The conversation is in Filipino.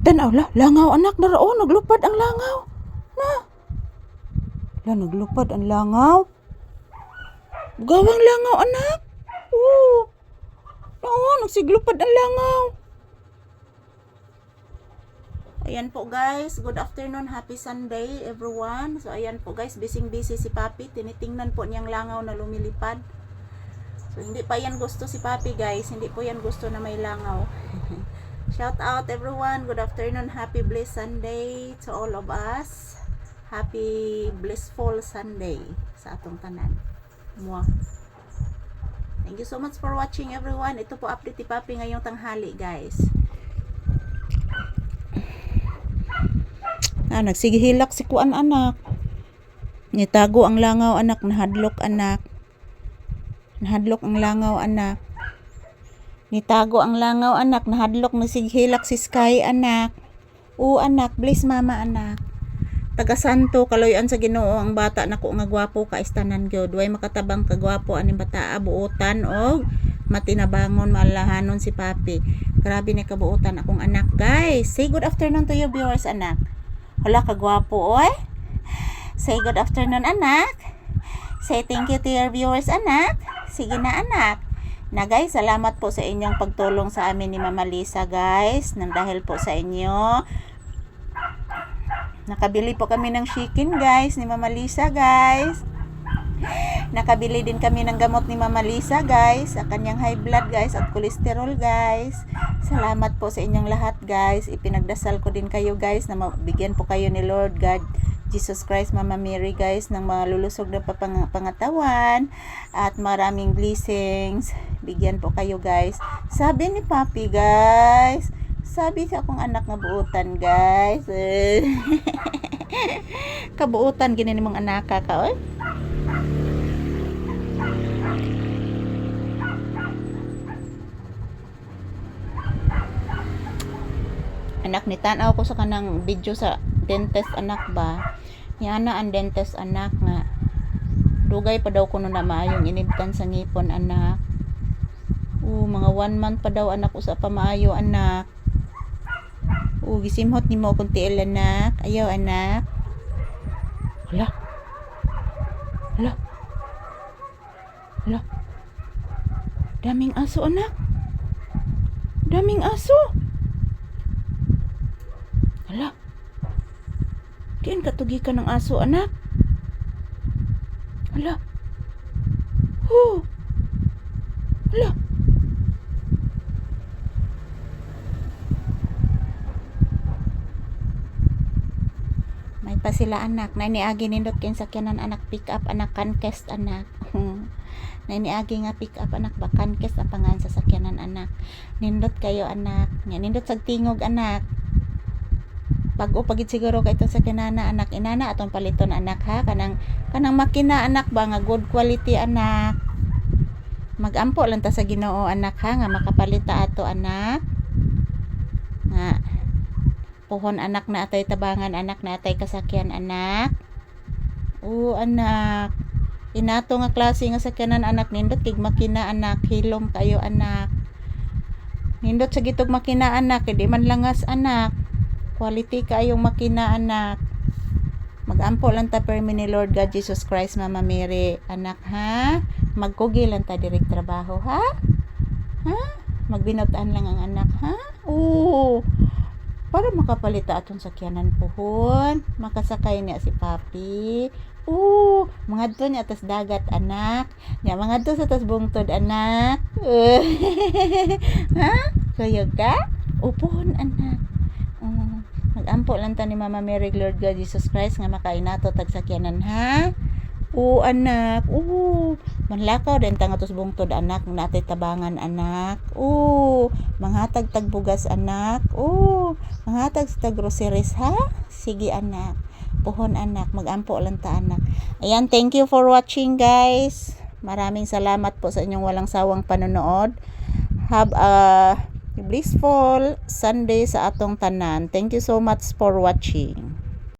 Tanaw la, langaw anak na raon, naglupad ang langaw. Na. La, naglupad ang langaw. Gawang langaw anak. Oo. Oo, nagsiglupad ang langaw. Ayan po guys, good afternoon, happy Sunday everyone. So ayan po guys, busy si Papi. Tinitingnan po niyang langaw na lumilipad. So hindi pa yan gusto si Papi guys, hindi po yan gusto na may langaw. Shout out everyone, good afternoon, happy blessed Sunday to all of us. Happy blissful Sunday sa atong tanan. Mwah. Thank you so much for watching everyone. Ito po update ni Papi ngayong tanghali guys. Nagsigihilak si Kuan anak. Nitago ang langaw anak, nahadlok anak. Nahadlok ang langaw anak. Nitago ang langaw anak, nahadlok, nagsigihilak si Sky anak. Oo anak, bless mama anak. Taga Santo, kaloyan sa Ginoo ang bata nako nga gwapo ka istanan gyud. Way makatabang kagwapo aning bata, buotan og matinabangon maalahanon si Papi. Grabe ni kabuotan akong anak guys. Say good afternoon to your viewers anak. Hala kagwapo oy. Say good afternoon anak. Say thank you to your viewers anak. Sige na anak. Na guys, salamat po sa inyong pagtulong sa amin ni Mama Lisa guys. Nang dahil po sa inyo, nakabili po kami ng chicken guys ni Mama Lisa guys. Nakabili din kami ng gamot ni Mama Lisa guys, sa kanyang high blood guys at cholesterol guys. Salamat po sa inyong lahat guys. Ipinagdasal ko din kayo guys na mabigyan po kayo ni Lord God Jesus Christ, Mama Mary guys, ng malulusog na pangatawan at maraming blessings. Bigyan po kayo guys. Sabi ni Papi guys, sabi sa akong anak nga buutan guys. Kabuutan gini mong anak ka oy. Anak ni tanaw ko sa kanang video sa dentist anak ba. Yana ang dentist anak nga. Dugay pa daw kuno na maayong inibtan sa ngipon anak. Mga 1 month pa daw anak usa pa maayo anak. Gisimhot ni mo kung tiil anak. Ayaw anak. Hala. Hala. Hala. Daming aso anak. Daming aso. Hala. Diyan katugi ka ng aso anak. Hala. Hala. May pa sila anak. Nainiagi nindot kin sakyanan anak, pick up anak, Cankest anak. Nainiagi nga pick up anak ba, Cankest ang pangan sa sakyanan anak. Nindot kayo anak. Nindot sagtingog anak. Pag-o pagit siguro kay itong sakyanan anak, inana atong paliton anak ha. Kanang makina anak ba nga good quality anak. Magampo lang ta sa Ginoo anak ha, nga makapalita ato anak. Nga puhon anak na atay tabangan anak, na atay kasakyan anak. Anak. Inato nga klase nga sakyanan anak, nindot kig makina anak, hilom kayo anak. Nindot sa gitog makina anak, di man langas anak. Quality kayong makina anak. Magampo lang ta permi ni Lord God Jesus Christ, Mama Mary anak ha. Magkugi lang ta direct trabaho ha. Ha? Magbinotaan lang ang anak ha. Para makapalita atong sakyanan puhon, makasakay niya si Papi. Mga doon niya atas dagat anak. Niya mga doon sa atas bungtod anak. Ha? Kayo ka? Puhon anak. Magampo lang ta ni Mama Mary, Lord God Jesus Christ, nga makainato tagsakyanan ha. Anak. Manlakaw din tang atos bungtod anak, natay tabangan anak. Manghatag tagbugas anak. Manghatag sa groceries ha. Sige anak. Puhon anak, magampo lang ta anak. Ayan, thank you for watching guys. Maraming salamat po sa inyong walang sawang panonood. Have a blissful Sunday sa atong tanan. Thank you so much for watching.